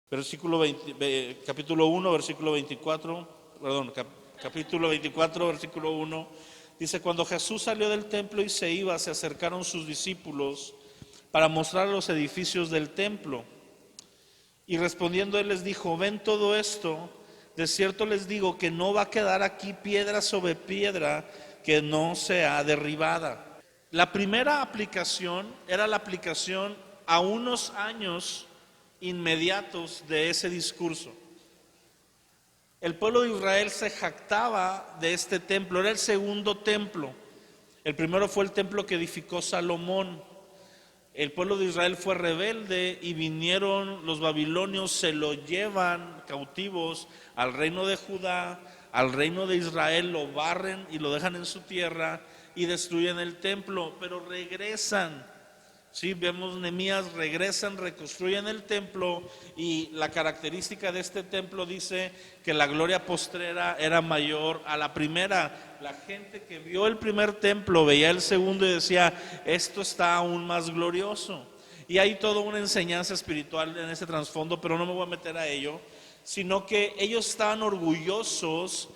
Capítulo 1, versículo 24, capítulo 24, versículo 1, dice: cuando Jesús salió del templo y se iba, se acercaron sus discípulos para mostrar los edificios del templo. Y respondiendo él les dijo: ven todo esto, de cierto les digo que no va a quedar aquí piedra sobre piedra que no sea derribada. La primera aplicación era la aplicación a unos años inmediatos de ese discurso. El pueblo de Israel se jactaba de este templo, era el segundo templo. El primero fue el templo que edificó Salomón. El pueblo de Israel fue rebelde y vinieron los babilonios, se lo llevan cautivos al reino de Judá, al reino de Israel, lo barren y lo dejan en su tierra y destruyen el templo, pero regresan. Sí, vemos Nehemías, regresan, reconstruyen el templo, y la característica de este templo dice que la gloria postrera era mayor a la primera. La gente que vio el primer templo veía el segundo y decía: esto está aún más glorioso. Y hay toda una enseñanza espiritual en ese trasfondo, pero no me voy a meter a ello, sino que ellos estaban orgullosos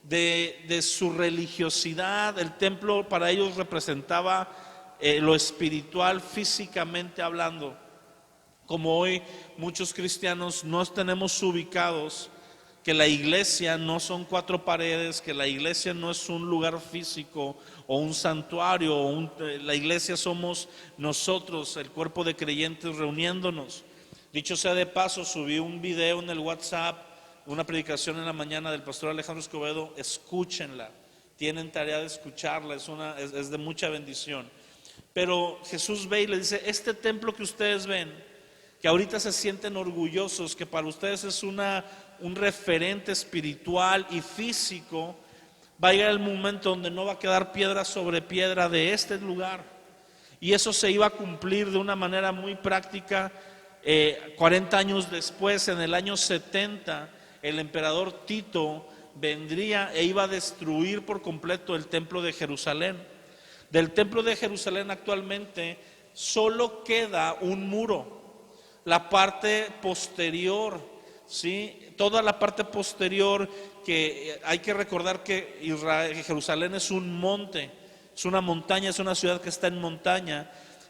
de su religiosidad. El templo para ellos representaba lo espiritual, físicamente hablando. Como hoy muchos cristianos nos tenemos ubicados que la iglesia no son cuatro paredes, que la iglesia no es un lugar físico o un santuario, la iglesia somos nosotros, el cuerpo de creyentes reuniéndonos. Dicho sea de paso, subí un video en el WhatsApp, una predicación en la mañana del pastor Alejandro Escobedo. Escúchenla, tienen tarea de escucharla, es de mucha bendición. Pero Jesús ve y le dice: este templo que ustedes ven, que ahorita se sienten orgullosos, que para ustedes es un referente espiritual y físico, va a llegar el momento donde no va a quedar piedra sobre piedra de este lugar. Y eso se iba a cumplir de una manera muy práctica. 40 años después, en el año 70, el emperador Tito vendría e iba a destruir por completo el templo de Jerusalén. Del templo de Jerusalén actualmente solo queda un muro, la parte posterior, ¿sí? Toda la parte posterior, que hay que recordar que Jerusalén es un monte, es una montaña, es una ciudad que está en montaña,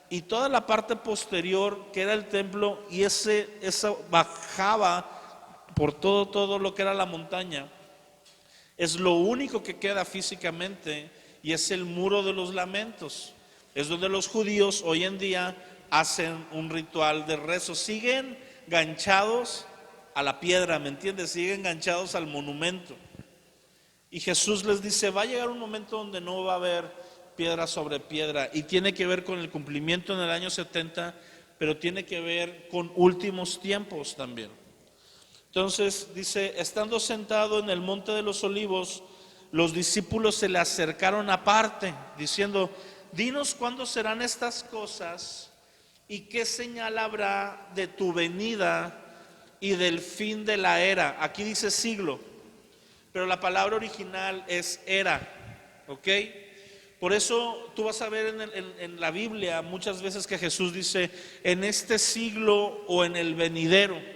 y toda la parte posterior que era el templo, y eso bajaba por todo lo que era la montaña, es lo único que queda físicamente. Y es el muro de los lamentos. Es donde los judíos hoy en día hacen un ritual de rezo. Siguen ganchados a la piedra, ¿me entiendes? Siguen ganchados al monumento. Y Jesús les dice: va a llegar un momento donde no va a haber piedra sobre piedra. Y tiene que ver con el cumplimiento en el año 70, pero tiene que ver con últimos tiempos también. Entonces dice: estando sentado en el monte de los olivos, los discípulos se le acercaron aparte, diciendo: dinos cuándo serán estas cosas y qué señal habrá de tu venida y del fin de la era. Aquí dice siglo, pero la palabra original es era, ¿ok? Por eso tú vas a ver en la Biblia muchas veces que Jesús dice: en este siglo o en el venidero.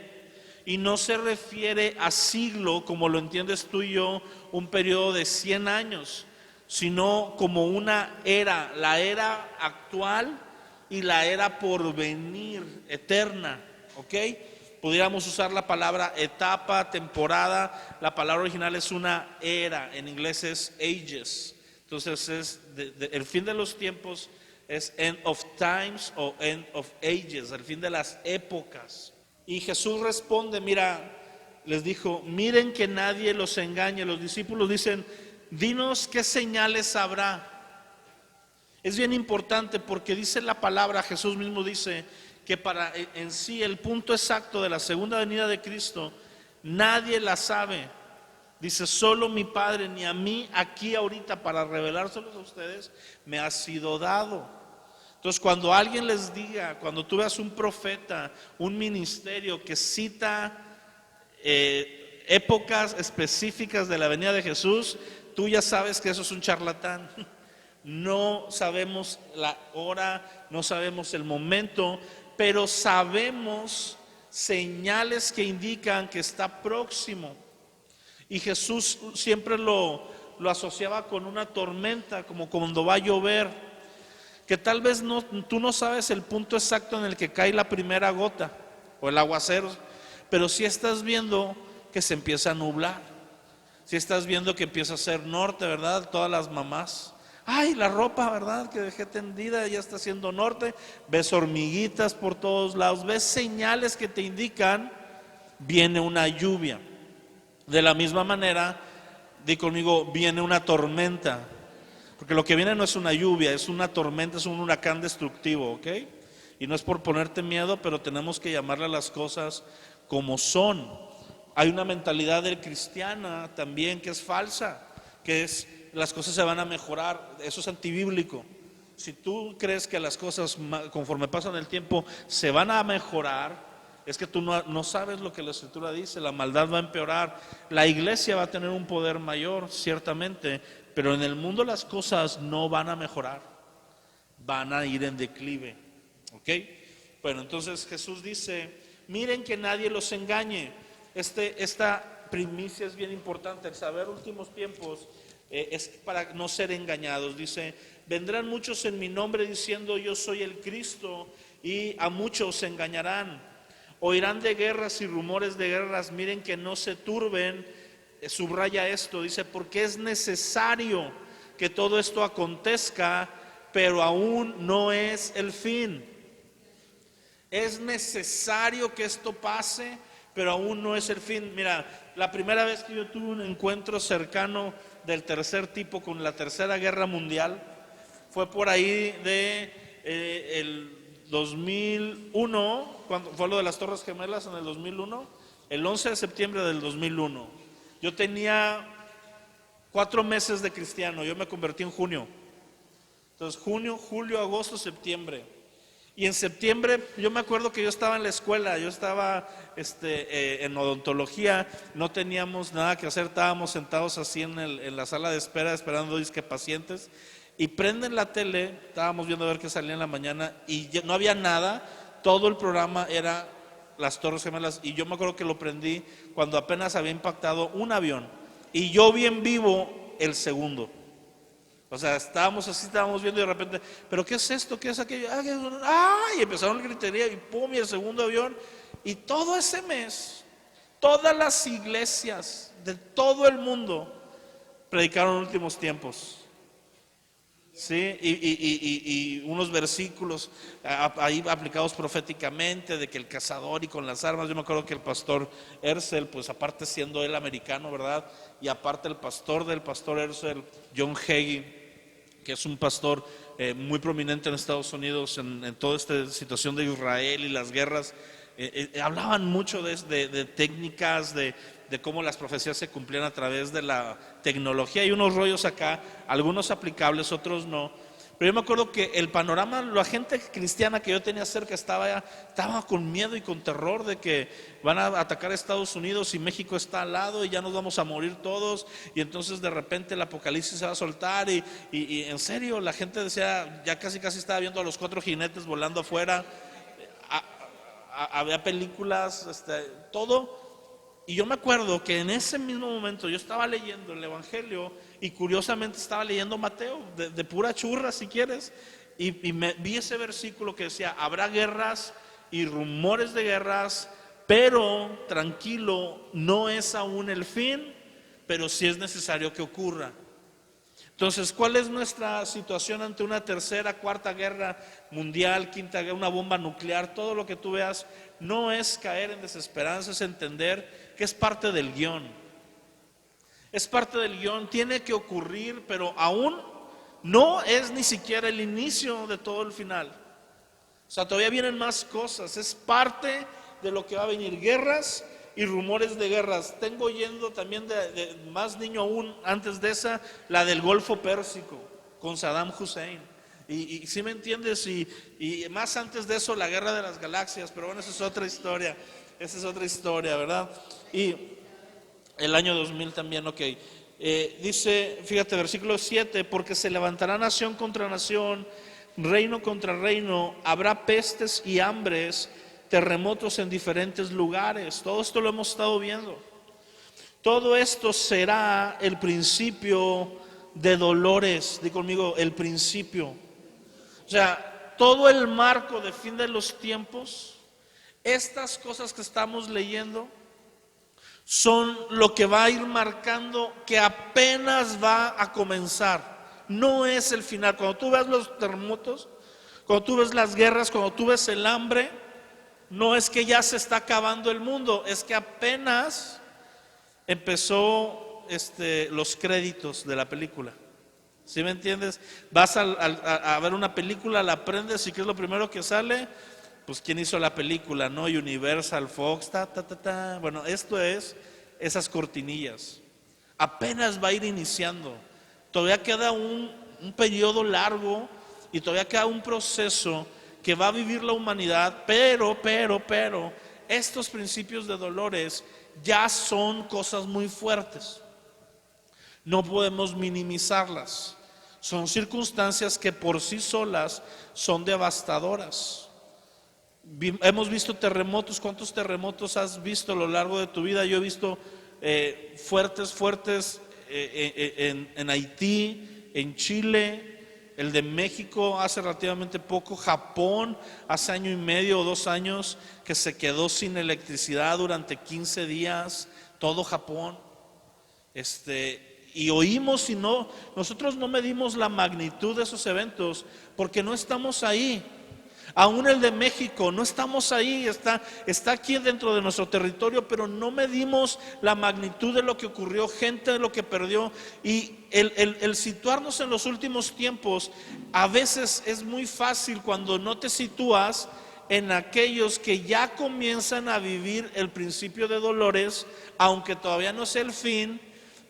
Y no se refiere a siglo como lo entiendes tú y yo, un periodo de 100 años, sino como una era, la era actual y la era por venir, eterna, ¿ok? Pudiéramos usar la palabra etapa, temporada. La palabra original es una era, en inglés es ages. Entonces es el fin de los tiempos, es end of times o end of ages, el fin de las épocas. Y Jesús responde, les dijo: miren que nadie los engañe. Los discípulos dicen: dinos qué señales habrá. Es bien importante porque dice la palabra, Jesús mismo dice que para en sí el punto exacto de la segunda venida de Cristo nadie la sabe. Dice: solo mi Padre, ni a mí aquí ahorita para revelárselos a ustedes me ha sido dado. Entonces, cuando alguien les diga, cuando tú veas un profeta, un ministerio que cita épocas específicas de la venida de Jesús, tú ya sabes que eso es un charlatán. No sabemos la hora, no sabemos el momento, pero sabemos señales que indican que está próximo. Y Jesús siempre lo asociaba con una tormenta, como cuando va a llover, que tal vez tú no sabes el punto exacto en el que cae la primera gota o el aguacero, pero sí estás viendo que se empieza a nublar, sí estás viendo que empieza a ser norte, ¿verdad? Todas las mamás, ay, la ropa, ¿verdad?, que dejé tendida ya está haciendo norte. Ves hormiguitas por todos lados, ves señales que te indican viene una lluvia. De la misma manera, di conmigo, viene una tormenta. Porque lo que viene no es una lluvia, es una tormenta, es un huracán destructivo, ¿ok? Y no es por ponerte miedo, pero tenemos que llamarle a las cosas como son. Hay una mentalidad del cristiana también que es falsa, que es las cosas se van a mejorar. Eso es antibíblico. Si tú crees que las cosas conforme pasan el tiempo se van a mejorar, es que tú no sabes lo que la Escritura dice. La maldad va a empeorar. La iglesia va a tener un poder mayor, ciertamente, pero en el mundo las cosas no van a mejorar, van a ir en declive. ¿Ok? Bueno, entonces Jesús dice, miren que nadie los engañe. Esta primicia es bien importante. El saber últimos tiempos es para no ser engañados. Dice, vendrán muchos en mi nombre diciendo yo soy el Cristo, y a muchos se engañarán. Oirán de guerras y rumores de guerras, miren que no se turben. Subraya esto, dice, porque es necesario que todo esto acontezca, pero aún no es el fin. Es necesario que esto pase, pero aún no es el fin. Mira, la primera vez que yo tuve un encuentro cercano del tercer tipo con la Tercera Guerra Mundial fue por ahí de el 2001, cuando fue lo de las Torres Gemelas en el 2001, el 11 de septiembre del 2001. Yo tenía 4 meses de cristiano, yo me convertí en junio. Entonces junio, julio, agosto, septiembre. Y en septiembre yo me acuerdo que yo estaba en la escuela, yo estaba en odontología, no teníamos nada que hacer, estábamos sentados así en la sala de espera esperando disque pacientes. Y prenden la tele, estábamos viendo a ver qué salía en la mañana y no había nada, todo el programa era las Torres Gemelas. Y yo me acuerdo que lo prendí cuando apenas había impactado un avión y yo vi en vivo el segundo. O sea, estábamos viendo y de repente, ¿pero qué es esto? ¿Qué es aquello? Y empezaron la gritería y pum, y el segundo avión. Y todo ese mes, todas las iglesias de todo el mundo predicaron últimos tiempos. Sí, y unos versículos ahí aplicados proféticamente de que el cazador y con las armas. Yo me acuerdo que el pastor Herzl, pues aparte siendo él americano, ¿verdad? Y aparte el pastor del pastor Herzl, John Hagee, que es un pastor muy prominente en Estados Unidos en toda esta situación de Israel y las guerras, hablaban mucho de técnicas, de cómo las profecías se cumplían a través de la tecnología. Hay unos rollos acá, algunos aplicables, otros no. Pero yo me acuerdo que el panorama, la gente cristiana que yo tenía cerca estaba con miedo y con terror de que van a atacar a Estados Unidos y México está al lado y ya nos vamos a morir todos. Y entonces de repente el apocalipsis se va a soltar y en serio la gente decía, ya casi estaba viendo a los 4 jinetes volando afuera. Había películas, todo. Y yo me acuerdo que en ese mismo momento yo estaba leyendo el Evangelio y curiosamente estaba leyendo Mateo, de pura churra si quieres, y vi ese versículo que decía, habrá guerras y rumores de guerras, pero tranquilo, no es aún el fin, pero sí es necesario que ocurra. Entonces, ¿cuál es nuestra situación ante una tercera, cuarta guerra mundial, quinta guerra, una bomba nuclear? Todo lo que tú veas no es caer en desesperanza, es entender que es parte del guión. Es parte del guión, tiene que ocurrir, pero aún no es ni siquiera el inicio de todo el final. O sea, todavía vienen más cosas, es parte de lo que va a venir, guerras y rumores de guerras. Tengo oyendo también de más niño aún, antes de esa, la del Golfo Pérsico, con Saddam Hussein. Y si me entiendes, y más antes de eso, la guerra de las galaxias, pero bueno, esa es otra historia, ¿verdad? Y el año 2000 también, ok. Dice, fíjate, versículo 7, porque se levantará nación contra nación, reino contra reino, habrá pestes y hambres terremotos en diferentes lugares. Todo esto lo hemos estado viendo. Todo esto será el principio de dolores. Di conmigo, el principio. O sea, todo el marco de fin de los tiempos, estas cosas que estamos leyendo, son lo que va a ir marcando que apenas va a comenzar. No es el final. Cuando tú ves los terremotos, cuando tú ves las guerras, cuando tú ves el hambre, no es que ya se está acabando el mundo, es que apenas empezó los créditos de la película. ¿Sí me entiendes? Vas a ver una película, la prendes y ¿qué es lo primero que sale? Pues quién hizo la película, ¿no? Universal, Fox, ta. Bueno, esto es esas cortinillas. Apenas va a ir iniciando. Todavía queda un periodo largo y todavía queda un proceso que va a vivir la humanidad, pero estos principios de dolores ya son cosas muy fuertes. No podemos minimizarlas. Son circunstancias que por sí solas son devastadoras. Hemos visto terremotos. ¿Cuántos terremotos has visto a lo largo de tu vida? Yo he visto fuertes en Haití, en Chile, el de México hace relativamente poco, Japón hace año y medio o 2 años que se quedó sin electricidad durante 15 días, todo Japón. Y oímos y nosotros no medimos la magnitud de esos eventos porque no estamos ahí. Aún el de México, no estamos ahí, está aquí dentro de nuestro territorio, pero no medimos la magnitud de lo que ocurrió, gente de lo que perdió. Y el situarnos en los últimos tiempos, a veces es muy fácil cuando no te sitúas en aquellos que ya comienzan a vivir el principio de dolores, aunque todavía no sea el fin,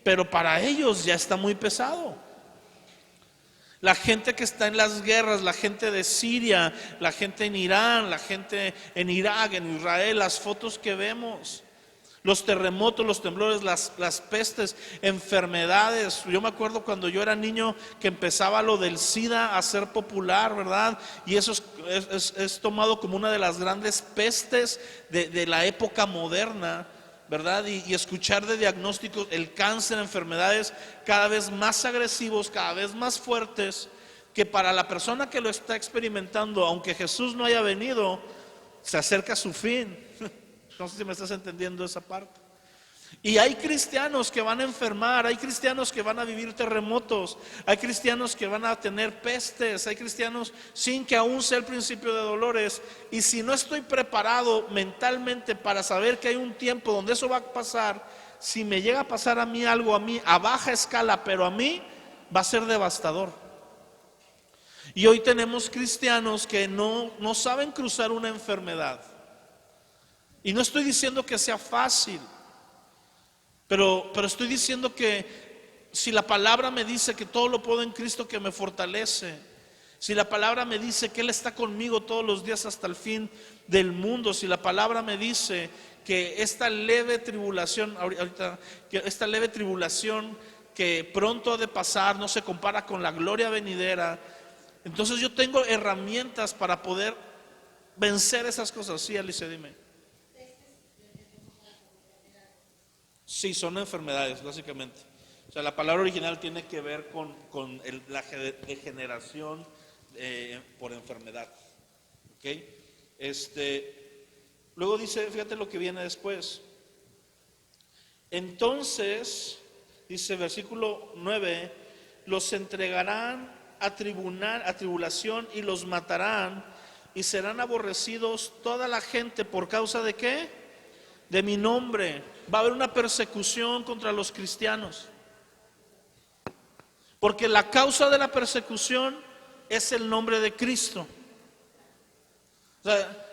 pero para ellos ya está muy pesado. La gente que está en las guerras, la gente de Siria, la gente en Irán, la gente en Irak, en Israel, las fotos que vemos, los terremotos, los temblores, las pestes, enfermedades. Yo me acuerdo cuando yo era niño que empezaba lo del SIDA a ser popular, ¿verdad? Y eso es tomado como una de las grandes pestes de la época moderna, ¿verdad? Y escuchar de diagnósticos, el cáncer, enfermedades cada vez más agresivos, cada vez más fuertes, que para la persona que lo está experimentando, aunque Jesús no haya venido, se acerca a su fin. No sé si me estás entendiendo esa parte. Y hay cristianos que van a enfermar, hay cristianos que van a vivir terremotos, hay cristianos que van a tener pestes, hay cristianos sin que aún sea el principio de dolores. Y si no estoy preparado mentalmente para saber que hay un tiempo donde eso va a pasar, si me llega a pasar a mí algo, a baja escala, pero a mí va a ser devastador. Y hoy tenemos cristianos que no saben cruzar una enfermedad. Y no estoy diciendo que sea fácil, pero estoy diciendo que si la palabra me dice que todo lo puedo en Cristo que me fortalece, si la palabra me dice que Él está conmigo todos los días hasta el fin del mundo, si la palabra me dice que esta leve tribulación, que pronto ha de pasar, no se compara con la gloria venidera, entonces yo tengo herramientas para poder vencer esas cosas. Sí, Alicia, dime. Sí, son enfermedades, básicamente. O sea, la palabra original tiene que ver con la degeneración por enfermedad. ¿Ok? Luego dice, fíjate lo que viene después. Entonces, dice versículo 9, los entregarán a tribulación y los matarán y serán aborrecidos toda la gente por causa de ¿qué? De mi nombre. Va a haber una persecución contra los cristianos, porque la causa de la persecución es el nombre de Cristo. O sea,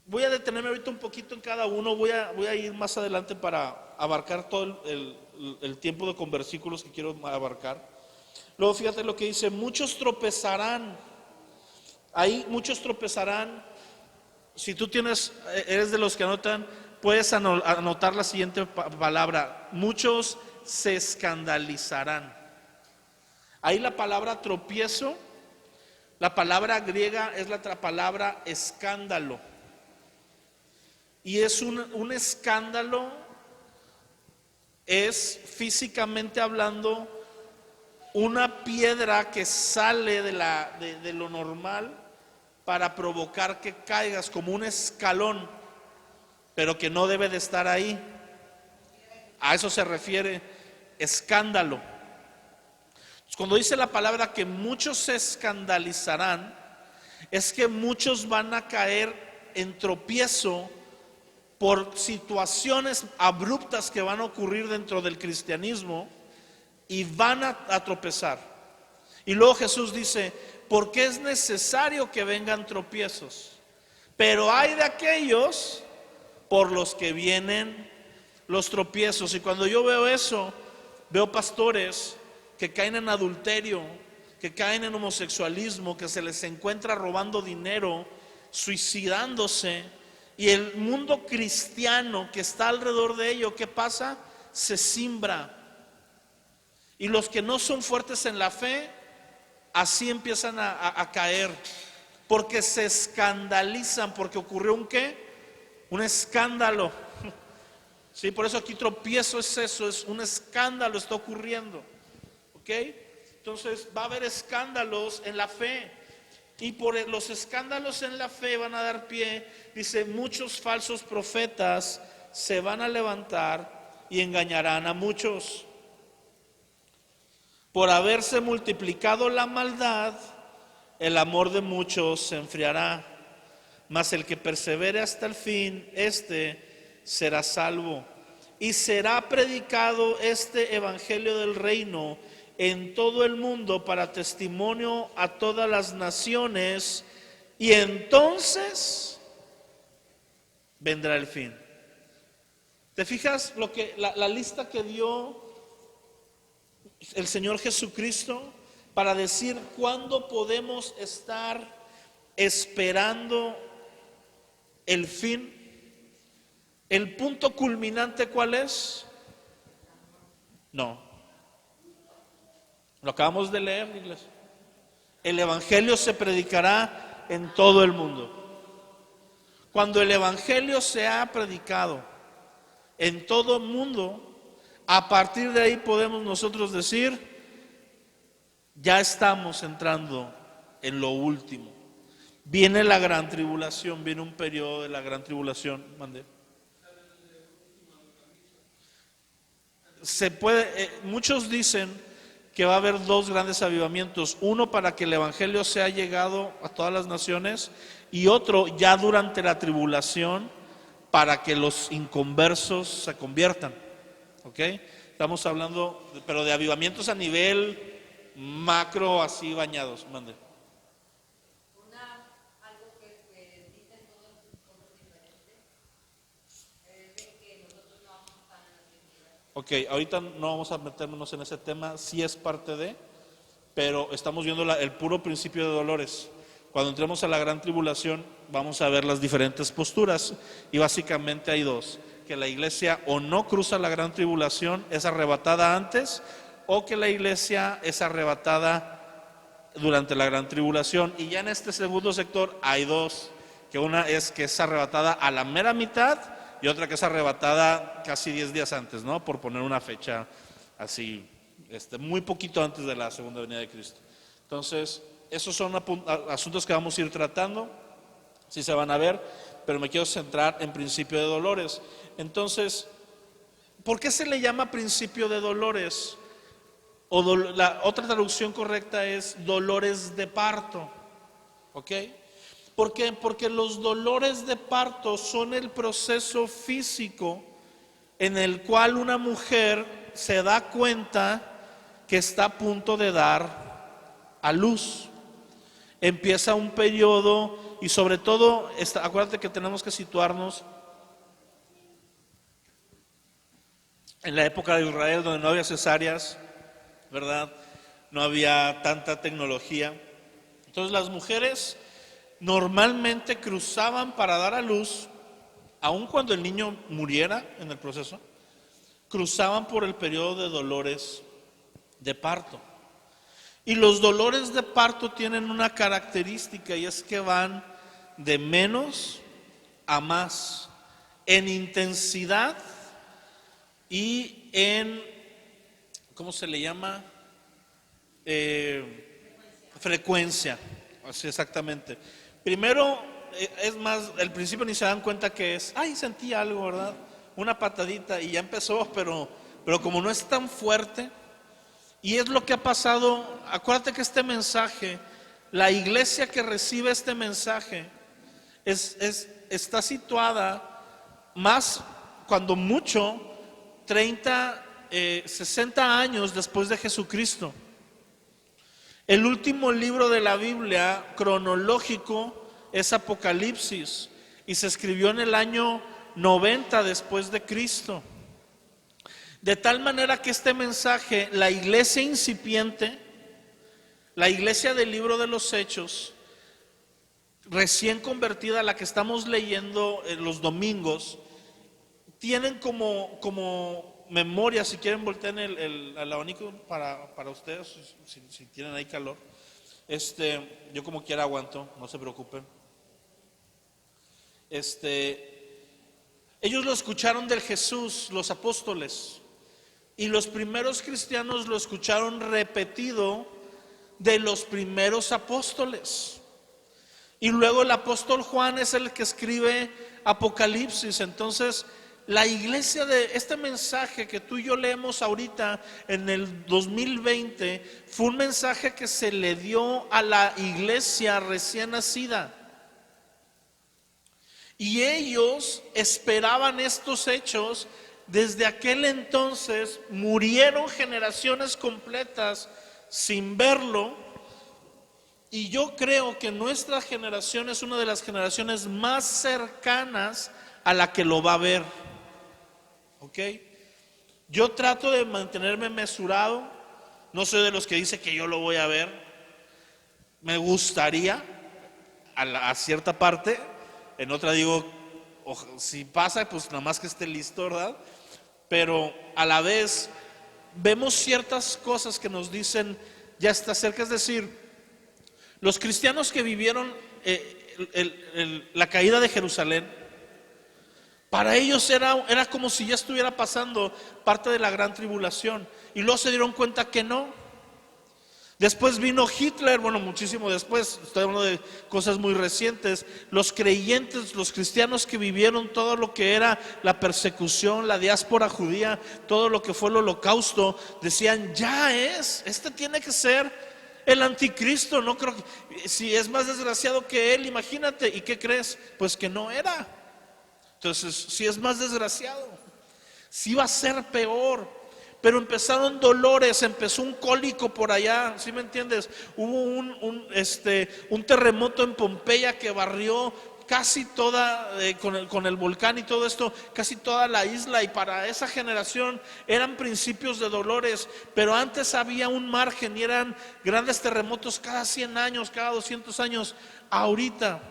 voy a detenerme ahorita un poquito en cada uno, voy a ir más adelante para abarcar todo el tiempo con versículos que quiero abarcar. Luego fíjate lo que dice, muchos tropezarán. Ahí muchos tropezarán. Si tú eres de los que anotan, puedes anotar la siguiente palabra, muchos se escandalizarán. Ahí la palabra tropiezo La palabra griega es la otra palabra escándalo. Y es un escándalo, es físicamente hablando una piedra que sale de lo normal para provocar que caigas, como un escalón, pero que no debe de estar ahí. A eso se refiere escándalo. Cuando dice la palabra que muchos se escandalizarán, es que muchos van a caer en tropiezo por situaciones abruptas que van a ocurrir dentro del cristianismo y van a tropezar. Y luego Jesús dice, porque es necesario que vengan tropiezos, pero hay de aquellos por los que vienen los tropiezos. Y cuando yo veo eso, veo pastores que caen en adulterio, que caen en homosexualismo, que se les encuentra robando dinero, suicidándose, y el mundo cristiano que está alrededor de ello, ¿qué pasa? Se simbra. Y los que no son fuertes en la fe, así empiezan a caer, porque se escandalizan, porque ocurrió un ¿qué? Un escándalo. Sí, por eso aquí tropiezo es eso, es un escándalo, está ocurriendo. ¿Ok? Entonces va a haber escándalos en la fe. Y por los escándalos en la fe van a dar pie, dice, muchos falsos profetas se van a levantar y engañarán a muchos. Por haberse multiplicado la maldad, el amor de muchos se enfriará, mas el que persevere hasta el fin, este será salvo. Y será predicado este evangelio del reino en todo el mundo para testimonio a todas las naciones, y entonces vendrá el fin. ¿Te fijas lo que la lista que dio el Señor Jesucristo para decir cuándo podemos estar esperando el fin? ¿El punto culminante cuál es? No. Lo acabamos de leer, iglesia. El evangelio se predicará en todo el mundo. Cuando el evangelio se ha predicado en todo el mundo, a partir de ahí podemos nosotros decir, ya estamos entrando en lo último. Viene la gran tribulación, viene un periodo de la gran tribulación. Muchos dicen que va a haber dos grandes avivamientos, uno para que el evangelio sea llegado a todas las naciones, y otro ya durante la tribulación para que los inconversos se conviertan. ¿Ok? Estamos hablando, pero de avivamientos a nivel macro, así bañados. Mande. Algo que dicen todos cosas diferentes, de que nosotros no vamos a estar en la Trinidad. Ok, ahorita no vamos a meternos en ese tema, sí es parte de, pero estamos viendo el puro principio de dolores. Cuando entremos a la gran tribulación vamos a ver las diferentes posturas, y básicamente hay dos: que la iglesia o no cruza la gran tribulación, es arrebatada antes, o que la iglesia es arrebatada durante la gran tribulación. Y ya en este segundo sector hay dos, que una es que es arrebatada a la mera mitad, y otra que es arrebatada casi 10 días antes, ¿no? Por poner una fecha así, muy poquito antes de la segunda venida de Cristo. Entonces, esos son asuntos que vamos a ir tratando, sí se van a ver, pero me quiero centrar en principio de dolores. Entonces, ¿por qué se le llama principio de dolores? La otra traducción correcta es dolores de parto. ¿Ok? ¿Por qué? Porque los dolores de parto son el proceso físico en el cual una mujer se da cuenta que está a punto de dar a luz. Empieza un periodo, y sobre todo, acuérdate que tenemos que situarnos en la época de Israel, donde no había cesáreas, ¿verdad? No había tanta tecnología. Entonces las mujeres normalmente cruzaban para dar a luz, aun cuando el niño muriera en el proceso, cruzaban por el periodo de dolores de parto. Y los dolores de parto tienen una característica, y es que van de menos a más, en intensidad y en, ¿cómo se le llama? Frecuencia. Así exactamente. Primero, es más, al principio ni se dan cuenta que es, ay, sentí algo, ¿verdad? Una patadita y ya empezó, pero como no es tan fuerte, y es lo que ha pasado. Acuérdate que este mensaje, la iglesia que recibe este mensaje, está situada más, cuando mucho, 60 años después de Jesucristo. El último libro de la Biblia cronológico es Apocalipsis y se escribió en el año 90 después de Cristo. De tal manera que este mensaje, la iglesia incipiente, la iglesia del libro de los Hechos, recién convertida, la que estamos leyendo los domingos, tienen como memoria, si quieren voltear el abanico para ustedes, si tienen ahí calor. Yo como quiera aguanto, no se preocupen. Ellos lo escucharon del Jesús, los apóstoles, y los primeros cristianos lo escucharon repetido de los primeros apóstoles. Y luego el apóstol Juan es el que escribe Apocalipsis. Entonces, la iglesia de este mensaje que tú y yo leemos ahorita en el 2020 fue un mensaje que se le dio a la iglesia recién nacida. Y ellos esperaban estos hechos. Desde aquel entonces murieron generaciones completas sin verlo. Y yo creo que nuestra generación es una de las generaciones más cercanas a la que lo va a ver. ¿Ok? Yo trato de mantenerme mesurado. No soy de los que dice que yo lo voy a ver. Me gustaría a cierta parte. En otra digo, si pasa, pues nada más que esté listo, ¿verdad? Pero a la vez vemos ciertas cosas que nos dicen ya está cerca. Es decir, los cristianos que vivieron la caída de Jerusalén, para ellos era como si ya estuviera pasando parte de la gran tribulación, y luego se dieron cuenta que no. Después vino Hitler, bueno, muchísimo después, estoy hablando de cosas muy recientes. Los creyentes, los cristianos que vivieron todo lo que era la persecución, la diáspora judía, todo lo que fue el holocausto, decían, este tiene que ser el anticristo. No creo que, si es más desgraciado que él, imagínate. ¿Y qué crees? Pues que no era. Entonces, si es más desgraciado, si va a ser peor. Pero empezaron dolores, empezó un cólico por allá, ¿sí me entiendes? Hubo un terremoto en Pompeya que barrió casi toda, con el volcán y todo esto, casi toda la isla. Y para esa generación eran principios de dolores. Pero antes había un margen y eran grandes terremotos cada 100 años, cada 200 años. Ahorita,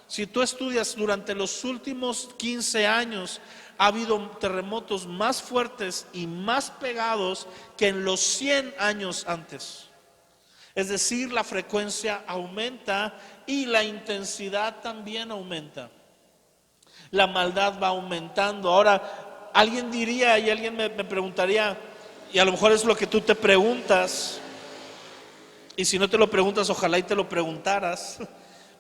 si tú estudias durante los últimos 15 años, ha habido terremotos más fuertes y más pegados que en los 100 años antes. Es decir, la frecuencia aumenta y la intensidad también aumenta. La maldad va aumentando. Ahora, alguien diría y alguien me preguntaría, y a lo mejor es lo que tú te preguntas, y si no te lo preguntas, ojalá y te lo preguntaras,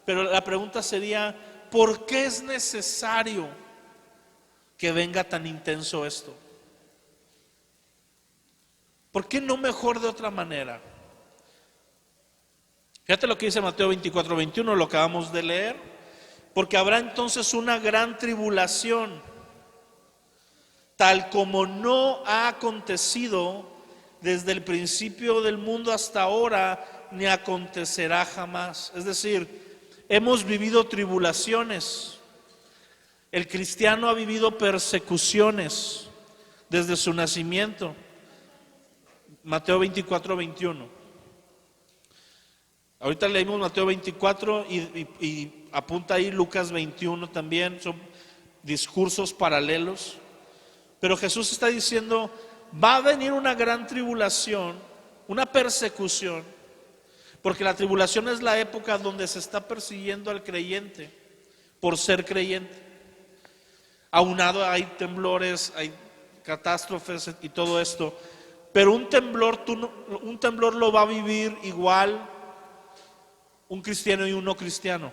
pero la pregunta sería, ¿por qué es necesario que venga tan intenso esto? ¿Por qué no mejor de otra manera? Fíjate lo que dice Mateo 24:21, lo acabamos de leer. Porque habrá entonces una gran tribulación, tal como no ha acontecido desde el principio del mundo hasta ahora, ni acontecerá jamás. Es decir, hemos vivido tribulaciones. El cristiano ha vivido persecuciones desde su nacimiento. Mateo 24:21. Ahorita leímos Mateo 24 y apunta ahí Lucas 21 también. Son discursos paralelos. Pero Jesús está diciendo, va a venir una gran tribulación, una persecución, Porque la tribulación es la época donde se está persiguiendo al creyente por ser creyente. Aunado hay temblores, hay catástrofes y todo esto. Pero un temblor lo va a vivir igual un cristiano y un no cristiano.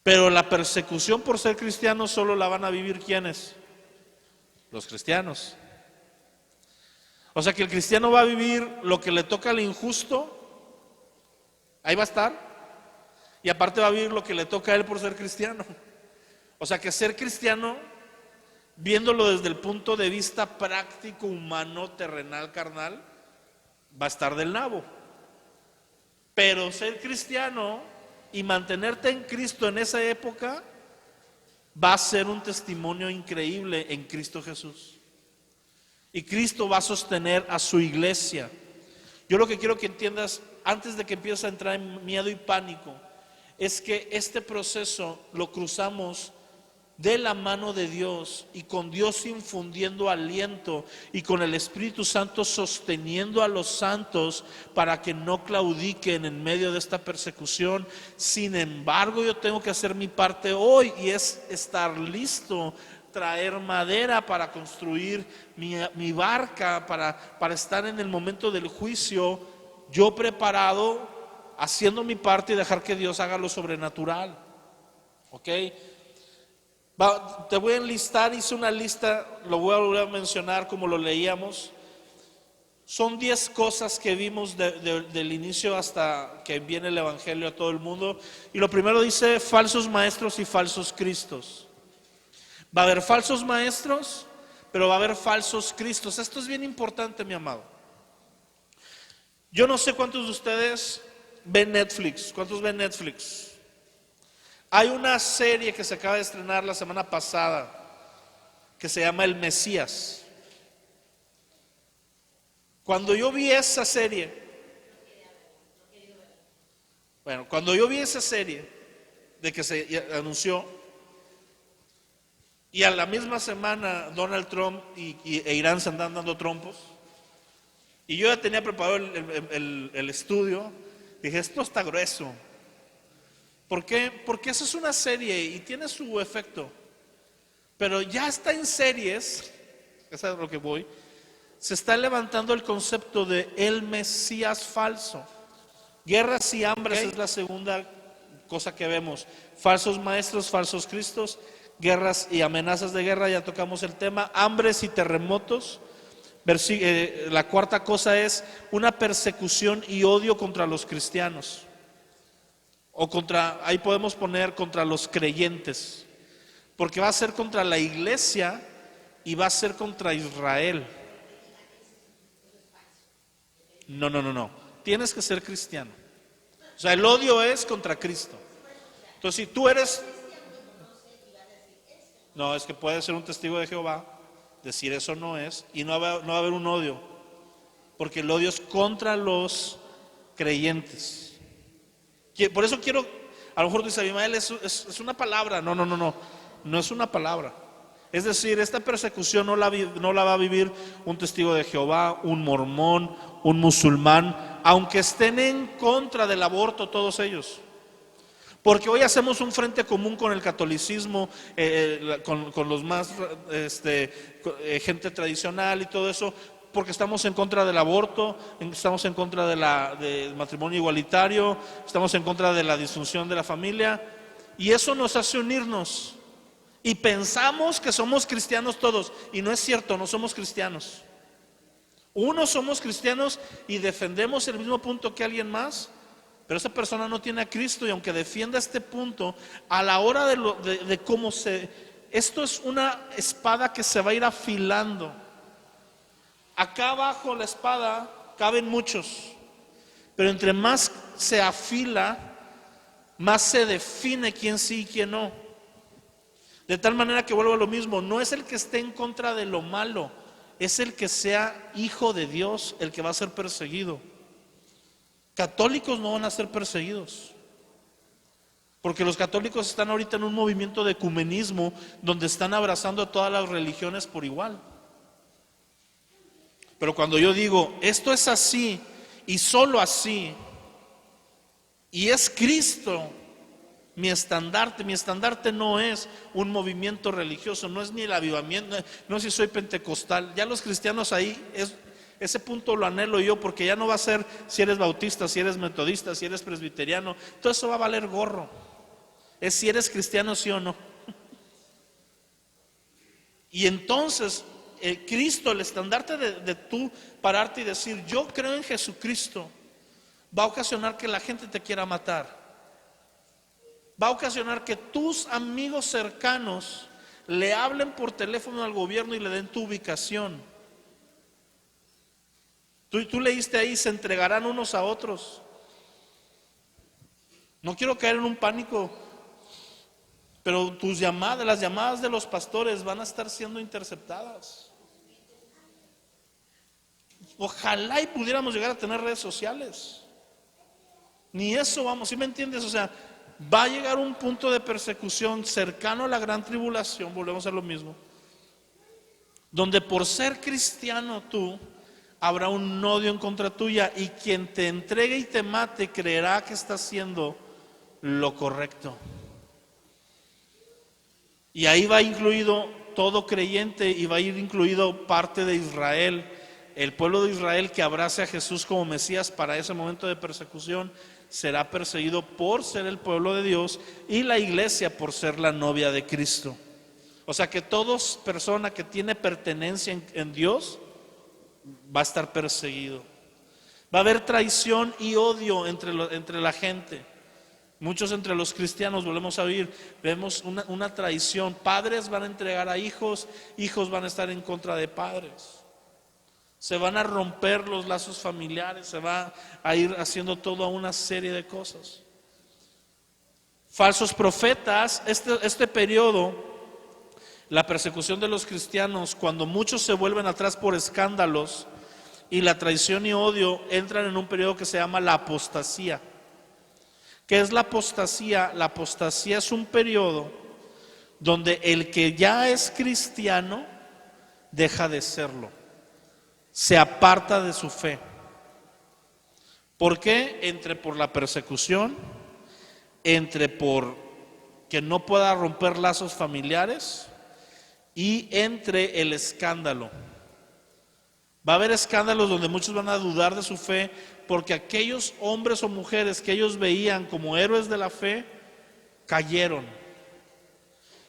Pero la persecución por ser cristiano solo la van a vivir ¿quiénes? Los cristianos. O sea que el cristiano va a vivir lo que le toca al injusto, ahí va a estar, y aparte va a vivir lo que le toca a él por ser cristiano. O sea que ser cristiano, viéndolo desde el punto de vista práctico, humano, terrenal, carnal, va a estar del nabo. Pero ser cristiano y mantenerte en Cristo en esa época va a ser un testimonio increíble en Cristo Jesús. Y Cristo va a sostener a su iglesia. Yo lo que quiero que entiendas, antes de que empieces a entrar en miedo y pánico, es que este proceso lo cruzamos de la mano de Dios y con Dios infundiendo aliento y con el Espíritu Santo sosteniendo a los santos para que no claudiquen en medio de esta persecución. Sin embargo, yo tengo que hacer mi parte hoy, y es estar listo, traer madera para construir mi barca, para estar en el momento del juicio, yo preparado, haciendo mi parte y dejar que Dios haga lo sobrenatural. ¿Ok? Te voy a enlistar, hice una lista, lo voy a volver a mencionar como lo leíamos. Son 10 cosas que vimos del inicio hasta que viene el Evangelio a todo el mundo. Y lo primero dice falsos maestros y falsos cristos. Va a haber falsos maestros, pero va a haber falsos cristos. Esto es bien importante, mi amado. Yo no sé cuántos de ustedes ven Netflix. ¿Cuántos ven Netflix? Hay una serie que se acaba de estrenar la semana pasada que se llama El Mesías. Cuando yo vi esa serie, de que se anunció, y a la misma semana Donald Trump e Irán se andan dando trompos, y yo ya tenía preparado el estudio, dije, esto está grueso. ¿Por qué? Porque eso es una serie y tiene su efecto. Pero ya está en series, eso es a lo que voy, se está levantando el concepto de el Mesías falso. Guerras y hambres es la segunda cosa que vemos. Falsos maestros, falsos cristos, guerras y amenazas de guerra, ya tocamos el tema. Hambres y terremotos. La cuarta cosa es una persecución y odio contra los cristianos. O ahí podemos poner contra los creyentes, porque va a ser contra la iglesia y va a ser contra Israel. No. Tienes que ser cristiano. O sea, el odio es contra Cristo. Entonces, si tú eres... No, es que puede ser un testigo de Jehová, decir eso no es, y no va a haber un odio, porque el odio es contra los creyentes. Por eso quiero, a lo mejor dice Abimael, es una palabra. No es una palabra. Es decir, esta persecución no la va a vivir un testigo de Jehová, un mormón, un musulmán, aunque estén en contra del aborto todos ellos. Porque hoy hacemos un frente común con el catolicismo, con los más, gente tradicional y todo eso, porque estamos en contra del aborto, estamos en contra del matrimonio igualitario, estamos en contra de la disfunción de la familia, y eso nos hace unirnos. Y pensamos que somos cristianos todos, y no es cierto, no somos cristianos. Unos somos cristianos y defendemos el mismo punto que alguien más, pero esa persona no tiene a Cristo, y aunque defienda este punto, a la hora de cómo esto es una espada que se va a ir afilando. Acá abajo la espada caben muchos, pero entre más se afila, más se define quién sí y quién no. De tal manera que vuelvo a lo mismo, no es el que esté en contra de lo malo, es el que sea hijo de Dios el que va a ser perseguido. Católicos no van a ser perseguidos, porque los católicos están ahorita en un movimiento de ecumenismo donde están abrazando a todas las religiones por igual. Pero cuando yo digo, esto es así, Y solo así, y es Cristo mi estandarte. Mi estandarte no es un movimiento religioso, no es ni el avivamiento, no sé si soy pentecostal. Ya los cristianos ahí, ese punto lo anhelo yo, porque ya no va a ser si eres bautista, si eres metodista, si eres presbiteriano. Todo eso va a valer gorro. Es si eres cristiano, sí o no. Y entonces Cristo, el estandarte de tú pararte y decir yo creo en Jesucristo, va a ocasionar que la gente te quiera matar. Va a ocasionar que tus amigos cercanos le hablen por teléfono al gobierno y le den tu ubicación. Tú leíste ahí, se entregarán unos a otros. No quiero caer en un pánico, pero las llamadas de los pastores van a estar siendo interceptadas. Ojalá y pudiéramos llegar a tener redes sociales. Ni eso vamos, ¿sí me entiendes? O sea, va a llegar un punto de persecución cercano a la gran tribulación, volvemos a lo mismo, donde por ser cristiano tú, habrá un odio en contra tuya, y quien te entregue y te mate creerá que está haciendo lo correcto. Y ahí va incluido todo creyente, y va a ir incluido parte de Israel, el pueblo de Israel que abrace a Jesús como Mesías para ese momento de persecución. Será perseguido por ser el pueblo de Dios, y la iglesia por ser la novia de Cristo. O sea que toda persona que tiene pertenencia en Dios va a estar perseguido. Va a haber traición y odio entre la gente. Muchos entre los cristianos, volvemos a oír, vemos una traición. Padres van a entregar a hijos, hijos van a estar en contra de padres. Se van a romper los lazos familiares, se va a ir haciendo toda una serie de cosas. Falsos profetas, este periodo, la persecución de los cristianos, cuando muchos se vuelven atrás por escándalos y la traición y odio, entran en un periodo que se llama la apostasía. ¿Qué es la apostasía? La apostasía es un periodo donde el que ya es cristiano deja de serlo. Se aparta de su fe. ¿Por qué? Entre por la persecución, entre por que no pueda romper lazos familiares, y entre el escándalo. Va a haber escándalos donde muchos van a dudar de su fe, porque aquellos hombres o mujeres que ellos veían como héroes de la fe cayeron.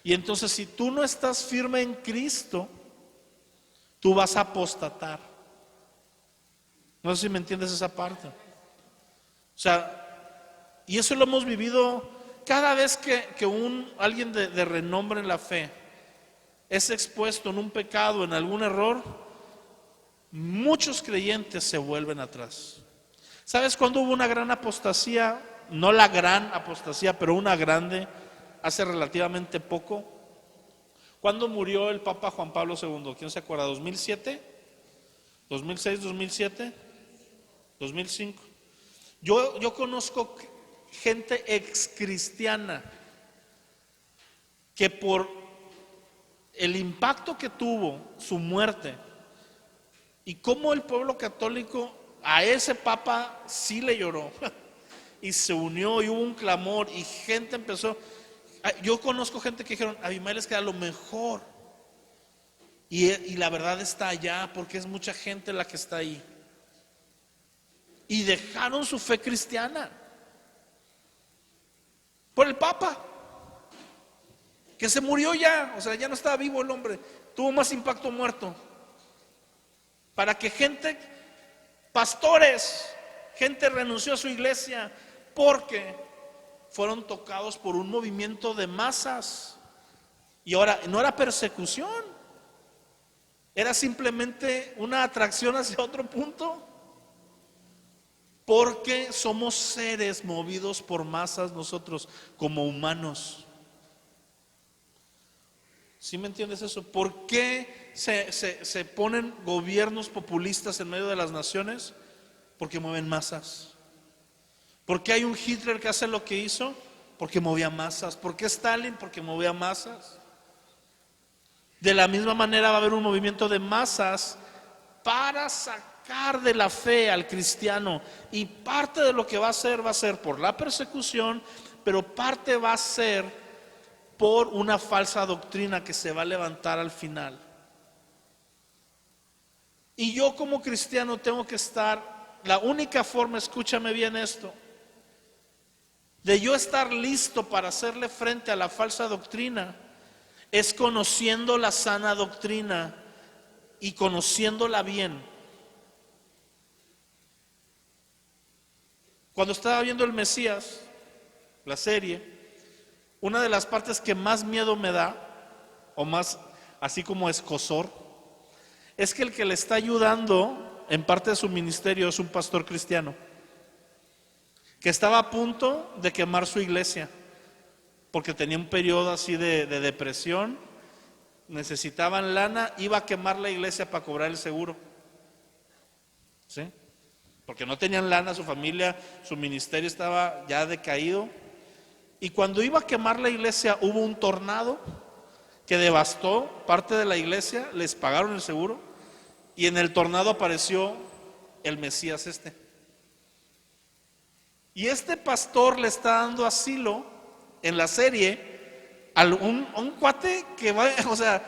Y entonces, si tú no estás firme en Cristo, tú vas a apostatar. No sé si me entiendes esa parte. O sea, y eso lo hemos vivido cada vez que alguien de renombre en la fe es expuesto en un pecado, en algún error, muchos creyentes se vuelven atrás. ¿Sabes cuándo hubo una gran apostasía? No la gran apostasía, pero una grande, hace relativamente poco. ¿Cuándo murió el Papa Juan Pablo II? ¿Quién se acuerda? ¿2007? ¿2006, 2007? 2005. Yo conozco gente ex cristiana que por el impacto que tuvo su muerte y cómo el pueblo católico a ese papa sí le lloró y se unió y hubo un clamor y gente empezó. Yo conozco gente que dijeron: Abimael es que era lo mejor, y la verdad está allá, porque es mucha gente la que está ahí, y dejaron su fe cristiana por el papa que se murió ya. O sea, ya no estaba vivo el hombre, tuvo más impacto muerto, para que gente, pastores, gente renunció a su iglesia porque fueron tocados por un movimiento de masas. Y ahora no era persecución, era simplemente una atracción hacia otro punto, porque somos seres movidos por masas nosotros como humanos. ¿Sí me entiendes eso? ¿Por qué se ponen gobiernos populistas en medio de las naciones? Porque mueven masas. ¿Por qué hay un Hitler que hace lo que hizo? Porque movía masas. ¿Por qué Stalin? Porque movía masas. De la misma manera va a haber un movimiento de masas para sacar sacar de la fe al cristiano, y parte de lo que va a ser por la persecución, pero parte va a ser por una falsa doctrina que se va a levantar al final. Y yo como cristiano tengo que estar, la única forma, escúchame bien esto, de yo estar listo para hacerle frente a la falsa doctrina, es conociendo la sana doctrina y conociéndola bien. Cuando estaba viendo El Mesías, la serie, una de las partes que más miedo me da, o más así como escozor, es que el que le está ayudando en parte de su ministerio es un pastor cristiano que estaba a punto de quemar su iglesia porque tenía un periodo así de depresión, necesitaban lana, iba a quemar la iglesia para cobrar el seguro, ¿sí? Porque no tenían lana, su familia, su ministerio estaba ya decaído. Y cuando iba a quemar la iglesia hubo un tornado que devastó parte de la iglesia, les pagaron el seguro, y en el tornado apareció el Mesías Y este pastor le está dando asilo en la serie a un cuate que va, o sea,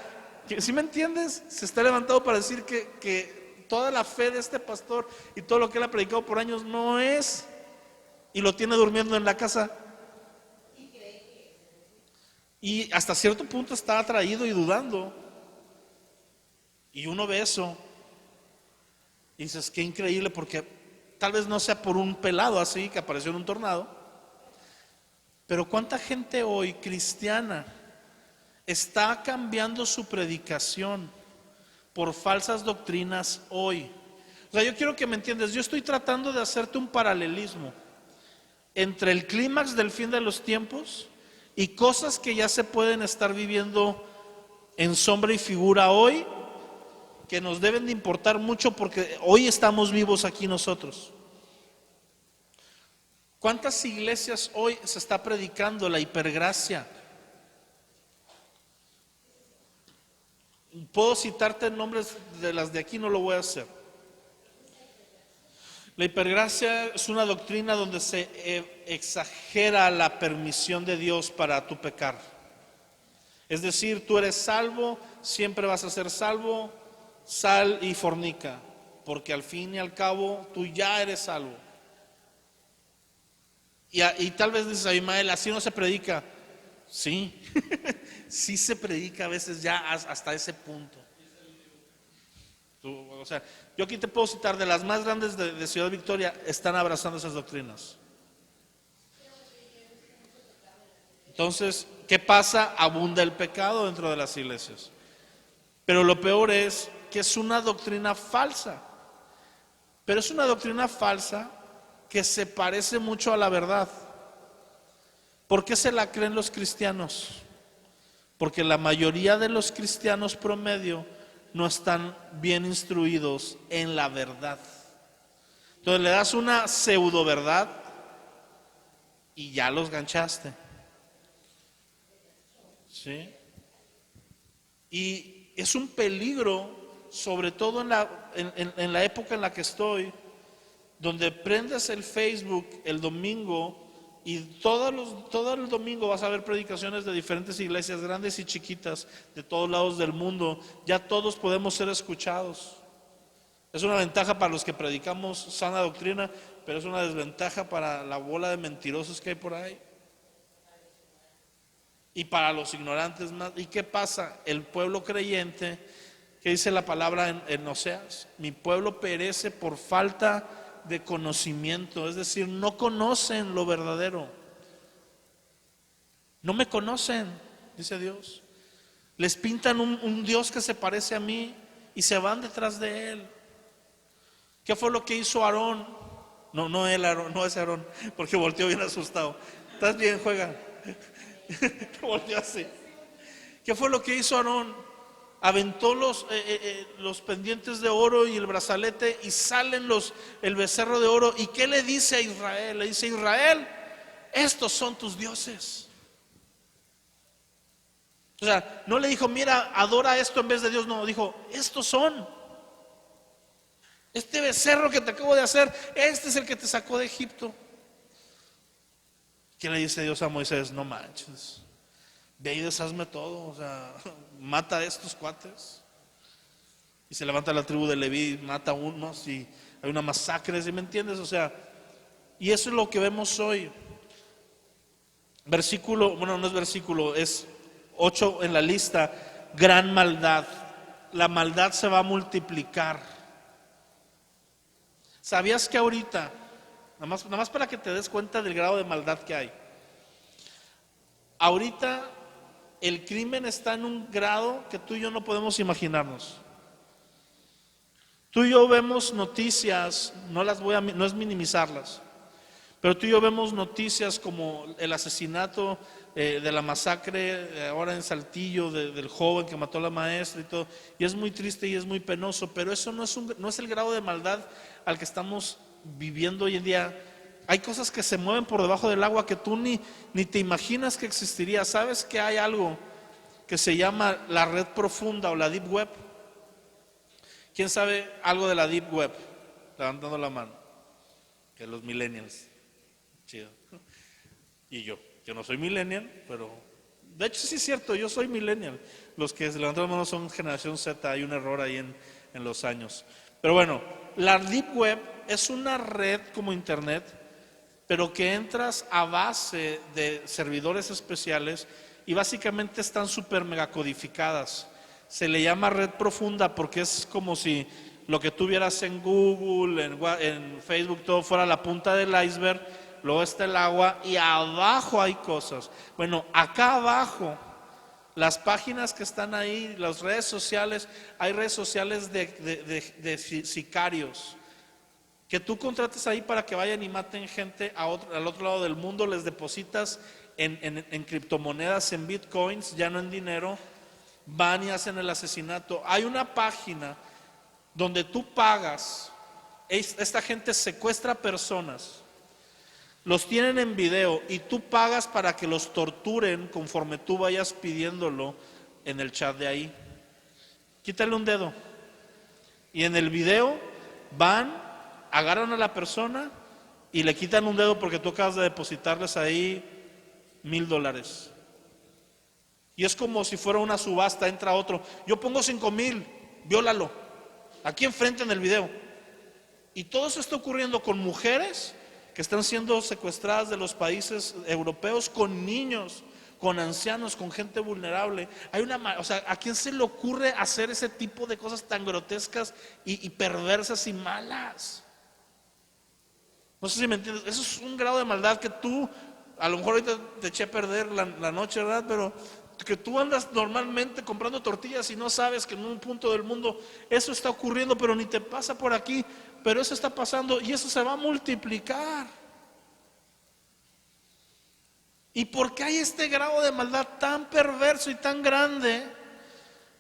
que, ¿sí me entiendes? Se está levantando para decir que toda la fe de este pastor y todo lo que él ha predicado por años no es, y lo tiene durmiendo en la casa. Y hasta cierto punto está atraído y dudando. Y uno ve eso y dices, qué increíble, porque tal vez no sea por un pelado así que apareció en un tornado, pero cuánta gente hoy cristiana está cambiando su predicación por falsas doctrinas hoy. O sea, yo quiero que me entiendas, yo estoy tratando de hacerte un paralelismo entre el clímax del fin de los tiempos y cosas que ya se pueden estar viviendo en sombra y figura hoy, que nos deben de importar mucho porque hoy estamos vivos aquí nosotros. ¿Cuántas iglesias hoy se está predicando la hipergracia? Puedo citarte nombres de las de aquí, no lo voy a hacer. La hipergracia es una doctrina donde se exagera la permisión de Dios para tu pecar. Es decir, tú eres salvo, siempre vas a ser salvo, sal y fornica, porque al fin y al cabo tú ya eres salvo. Y tal vez dices, Abimael, así no se predica. Sí, sí se predica a veces ya hasta ese punto. O sea, yo aquí te puedo citar de las más grandes de Ciudad Victoria, están abrazando esas doctrinas. Entonces, ¿qué pasa? Abunda el pecado dentro de las iglesias. Pero lo peor es que es una doctrina falsa. Pero es una doctrina falsa que se parece mucho a la verdad. ¿Por qué se la creen los cristianos? Porque la mayoría de los cristianos promedio no están bien instruidos en la verdad. Entonces le das una pseudo verdad y ya los ganchaste. ¿Sí? Y es un peligro, sobre todo en la época en la que estoy, donde prendes el Facebook el domingo y todo el domingo vas a ver predicaciones de diferentes iglesias, grandes y chiquitas, de todos lados del mundo. Ya todos podemos ser escuchados. Es una ventaja para los que predicamos sana doctrina, pero es una desventaja para la bola de mentirosos que hay por ahí. Y para los ignorantes más. ¿Y qué pasa? El pueblo creyente, que dice la palabra en Oseas, mi pueblo perece por falta de conocimiento, es decir, no conocen lo verdadero. No me conocen, dice Dios. Les pintan un Dios que se parece a mí y se van detrás de él. ¿Qué fue lo que hizo Aarón? No él, Aarón, no ese Aarón, porque volteó bien asustado. ¿Estás bien? Juega. Volteó así. ¿Qué fue lo que hizo Aarón? Aventó los pendientes de oro y el brazalete y salen el becerro de oro. ¿Y qué le dice a Israel? Le dice, Israel, estos son tus dioses. O sea, no le dijo, mira, adora esto en vez de Dios. No, dijo, estos son. Este becerro que te acabo de hacer, este es el que te sacó de Egipto. ¿Qué le dice Dios a Moisés? No manches, ve y deshazme todo, o sea, mata a estos cuates. Y se levanta la tribu de Leví, mata a unos y hay una masacre, ¿sí me entiendes? O sea, y eso es lo que vemos hoy. Versículo, bueno, no es versículo, es 8 en la lista. Gran maldad. La maldad se va a multiplicar. ¿Sabías que ahorita, nada más para que te des cuenta del grado de maldad que hay, ahorita el crimen está en un grado que tú y yo no podemos imaginarnos? Tú y yo vemos noticias, no es minimizarlas, pero tú y yo vemos noticias como el asesinato de la masacre ahora en Saltillo del joven que mató a la maestra y todo, y es muy triste y es muy penoso, pero eso no es el grado de maldad al que estamos viviendo hoy en día. Hay cosas que se mueven por debajo del agua que tú ni te imaginas que existiría. ¿Sabes que hay algo que se llama la red profunda o la deep web? ¿Quién sabe algo de la deep web? Levantando la mano. Que los millennials. Chido. Y yo no soy millennial, pero de hecho sí es cierto, yo soy millennial. Los que se levantan la mano son generación Z, hay un error ahí en los años. Pero bueno, la deep web es una red como internet, pero que entras a base de servidores especiales y básicamente están súper mega codificadas. Se le llama red profunda porque es como si lo que tú vieras en Google, en Facebook, todo fuera la punta del iceberg, luego está el agua y abajo hay cosas. Bueno, acá abajo, las páginas que están ahí, las redes sociales, hay redes sociales de sicarios, que tú contrates ahí para que vayan y maten gente al otro lado del mundo, les depositas en criptomonedas, en bitcoins, ya no en dinero, van y hacen el asesinato. Hay una página donde tú pagas, esta gente secuestra personas, los tienen en video y tú pagas para que los torturen conforme tú vayas pidiéndolo en el chat de ahí. Quítale un dedo. Y en el video van, agarran a la persona y le quitan un dedo porque tú acabas de depositarles ahí $1,000. Y es como si fuera una subasta, entra otro. Yo pongo 5,000, viólalo. Aquí enfrente en el video. Y todo eso está ocurriendo con mujeres que están siendo secuestradas de los países europeos, con niños, con ancianos, con gente vulnerable. O sea, ¿a quién se le ocurre hacer ese tipo de cosas tan grotescas y perversas y malas? No sé si me entiendes. Eso es un grado de maldad que tú, a lo mejor ahorita te eché a perder la noche, ¿verdad? Pero que tú andas normalmente comprando tortillas y no sabes que en un punto del mundo eso está ocurriendo, pero ni te pasa por aquí, pero eso está pasando y eso se va a multiplicar. ¿Y por qué hay este grado de maldad tan perverso y tan grande?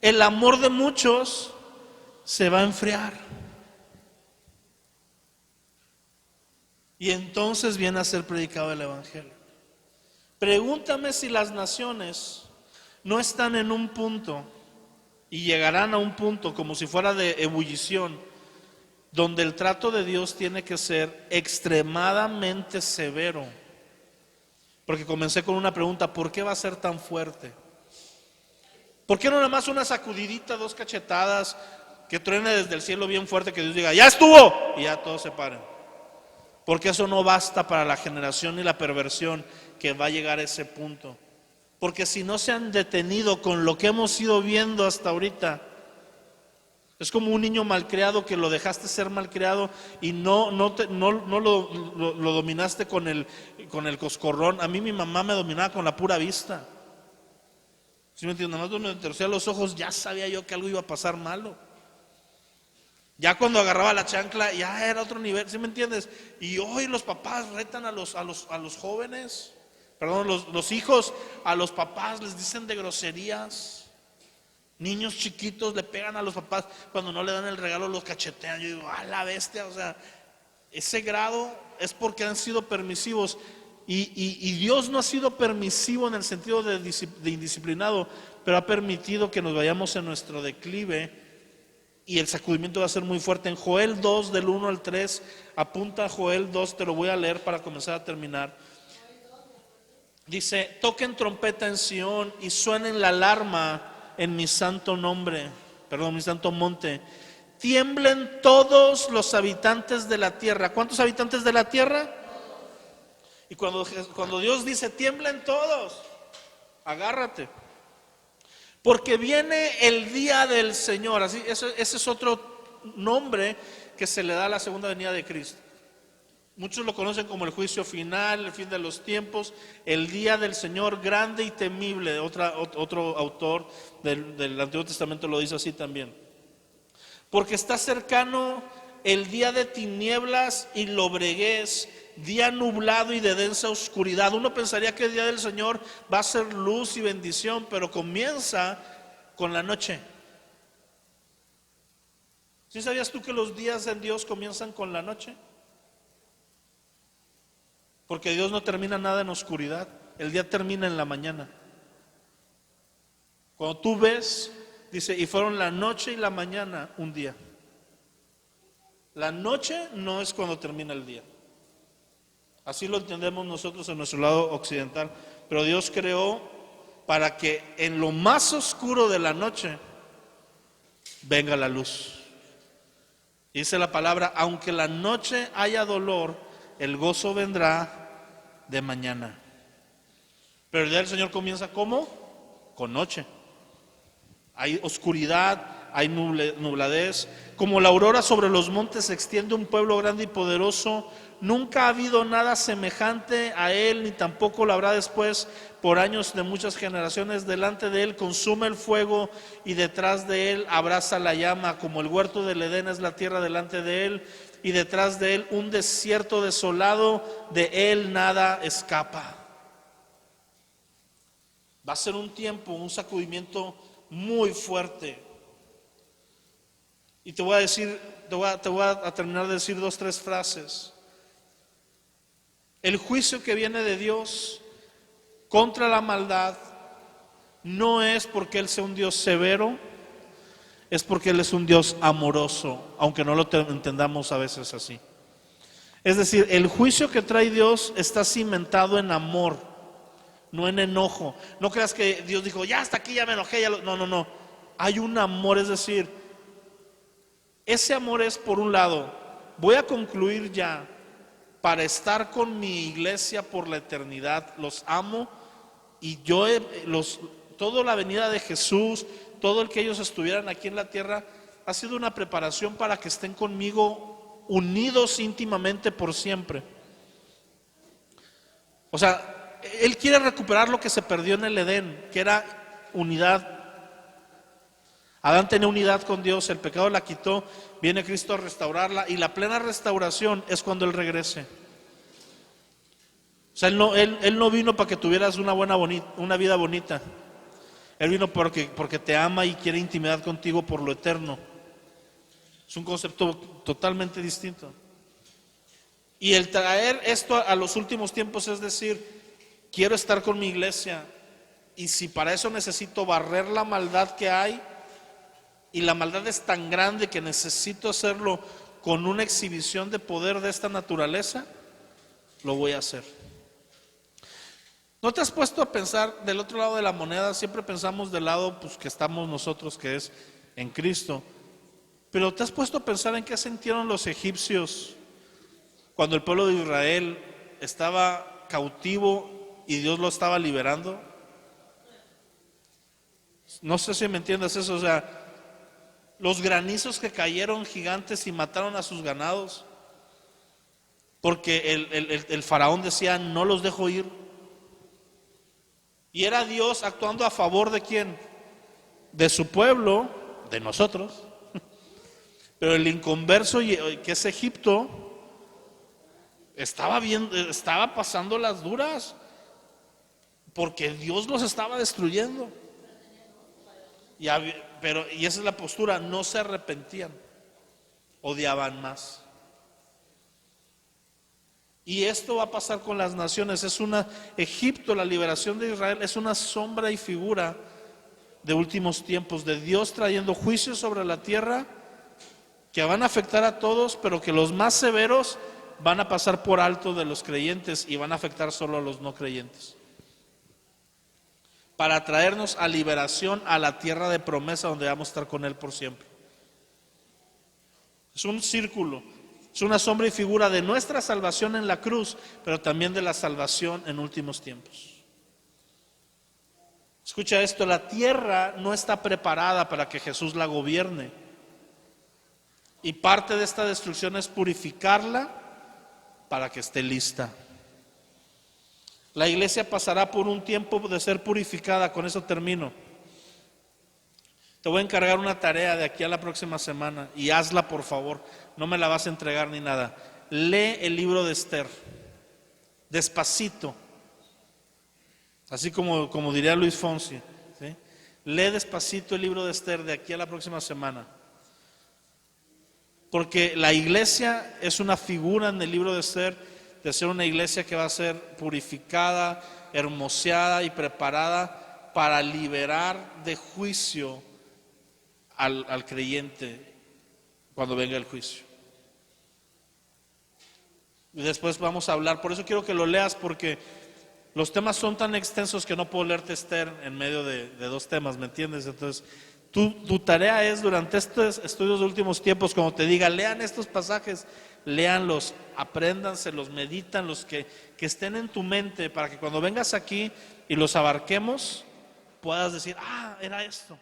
El amor de muchos se va a enfriar. Y entonces viene a ser predicado el evangelio. Pregúntame si las naciones no están en un punto y llegarán a un punto como si fuera de ebullición, donde el trato de Dios tiene que ser extremadamente severo. Porque comencé con una pregunta: ¿por qué va a ser tan fuerte? ¿Por qué no nada más una sacudidita, 2 cachetadas, que truene desde el cielo bien fuerte, que Dios diga ¡ya estuvo! Y ya todos se paren? Porque eso no basta para la generación y la perversión que va a llegar a ese punto. Porque si no se han detenido con lo que hemos ido viendo hasta ahorita, es como un niño malcriado que lo dejaste ser malcriado y no lo dominaste con el coscorrón. A mí mi mamá me dominaba con la pura vista. ¿Sí me entiendes? Nada más me torcía los ojos, ya sabía yo que algo iba a pasar malo. Ya cuando agarraba la chancla, ya era otro nivel, ¿sí me entiendes? Y hoy los papás retan a los jóvenes, perdón, los hijos a los papás, les dicen de groserías. Niños chiquitos le pegan a los papás cuando no le dan el regalo, los cachetean. Yo digo, ¡ah, la bestia! O sea, ese grado es porque han sido permisivos. Y Dios no ha sido permisivo en el sentido de indisciplinado, pero ha permitido que nos vayamos en nuestro declive. y el sacudimiento va a ser muy fuerte. En Joel 2, del 1 al 3, apunta a Joel 2, te lo voy a leer para comenzar a terminar. Dice: toquen trompeta en Sión y suenen la alarma en mi santo mi santo monte. Tiemblen todos los habitantes de la tierra. ¿Cuántos habitantes de la tierra? Y cuando Dios dice tiemblen todos, agárrate. Porque viene el día del Señor. Así, ese es otro nombre que se le da a la segunda venida de Cristo. Muchos lo conocen como el juicio final, el fin de los tiempos, el día del Señor grande y temible. Otro autor del Antiguo Testamento lo dice así también. Porque está cercano el día de tinieblas y lobreguez, día nublado y de densa oscuridad. Uno pensaría que el día del Señor va a ser luz y bendición, pero comienza con la noche. ¿Sí sabías tú que los días de Dios comienzan con la noche? Porque Dios no termina nada en oscuridad, el día termina en la mañana. Cuando tú ves, dice, y fueron la noche y la mañana un día. La noche no es cuando termina el día. Así lo entendemos nosotros en nuestro lado occidental. Pero Dios creó para que en lo más oscuro de la noche venga la luz. Dice la palabra: aunque la noche haya dolor, el gozo vendrá de mañana. Pero el día del Señor comienza ¿cómo? Con noche. Hay oscuridad, hay nubladez. Como la aurora sobre los montes se extiende un pueblo grande y poderoso. Nunca ha habido nada semejante a él, ni tampoco lo habrá después por años de muchas generaciones. Delante de él consume el fuego y detrás de él abraza la llama. Como el huerto del Edén es la tierra delante de él, y detrás de él un desierto desolado, de él nada escapa. Va a ser un tiempo, un sacudimiento muy fuerte. Y te voy a terminar de decir 2, 3 frases. El juicio que viene de Dios contra la maldad no es porque Él sea un Dios severo, es porque Él es un Dios amoroso, aunque no lo entendamos a veces así. Es decir, el juicio que trae Dios está cimentado en amor, no en enojo. No creas que Dios dijo, ya hasta aquí, ya me enojé. No. Hay un amor, es decir, ese amor es, por un lado, voy a concluir ya, para estar con mi iglesia por la eternidad, los amo, y toda la venida de Jesús, todo el que ellos estuvieran aquí en la tierra, ha sido una preparación para que estén conmigo unidos íntimamente por siempre. O sea, Él quiere recuperar lo que se perdió en el Edén, que era unidad. Adán tenía unidad con Dios, el pecado la quitó, viene Cristo a restaurarla, y la plena restauración es cuando Él regrese. O sea, Él no vino para que tuvieras una vida bonita. Él vino porque te ama y quiere intimidad contigo por lo eterno. Es un concepto totalmente distinto. Y el traer esto a los últimos tiempos es decir, quiero estar con mi iglesia, y si para eso necesito barrer la maldad que hay, y la maldad es tan grande que necesito hacerlo con una exhibición de poder de esta naturaleza, lo voy a hacer. ¿No te has puesto a pensar del otro lado de la moneda? Siempre pensamos del lado que estamos nosotros, que es en Cristo. Pero ¿te has puesto a pensar en qué sintieron los egipcios cuando el pueblo de Israel estaba cautivo y Dios lo estaba liberando? No sé si me entiendes eso. O sea, los granizos que cayeron gigantes y mataron a sus ganados, porque el faraón decía, no los dejo ir. Y era Dios actuando a favor de ¿quién? De su pueblo, de nosotros. Pero el inconverso, que es Egipto, estaba pasando las duras, porque Dios los estaba destruyendo. Y esa es la postura, no se arrepentían, odiaban más. Y esto va a pasar con las naciones. Egipto, la liberación de Israel, es una sombra y figura de últimos tiempos, de Dios trayendo juicio sobre la tierra que van a afectar a todos, pero que los más severos van a pasar por alto de los creyentes y van a afectar solo a los no creyentes, para traernos a liberación a la tierra de promesa donde vamos a estar con Él por siempre. Es un círculo, es una sombra y figura de nuestra salvación en la cruz, pero también de la salvación en últimos tiempos. Escucha esto, la tierra no está preparada para que Jesús la gobierne. Y parte de esta destrucción es purificarla para que esté lista. La iglesia pasará por un tiempo de ser purificada, con eso termino. Te voy a encargar una tarea de aquí a la próxima semana y hazla por favor, no me la vas a entregar ni nada. Lee el libro de Esther, despacito, así como diría Luis Fonsi, ¿sí? Lee despacito el libro de Esther de aquí a la próxima semana. Porque la iglesia es una figura en el libro de Esther de ser una iglesia que va a ser purificada, hermoseada y preparada para liberar de juicio al creyente cuando venga el juicio. Y después vamos a hablar, por eso quiero que lo leas, porque los temas son tan extensos que no puedo leerte Esther en medio de dos temas, ¿me entiendes? Entonces, tu tarea es durante estos estudios de últimos tiempos, como te diga, lean estos pasajes, léanlos, apréndanselos, meditan los que estén en tu mente, para que cuando vengas aquí y los abarquemos, puedas decir, era esto.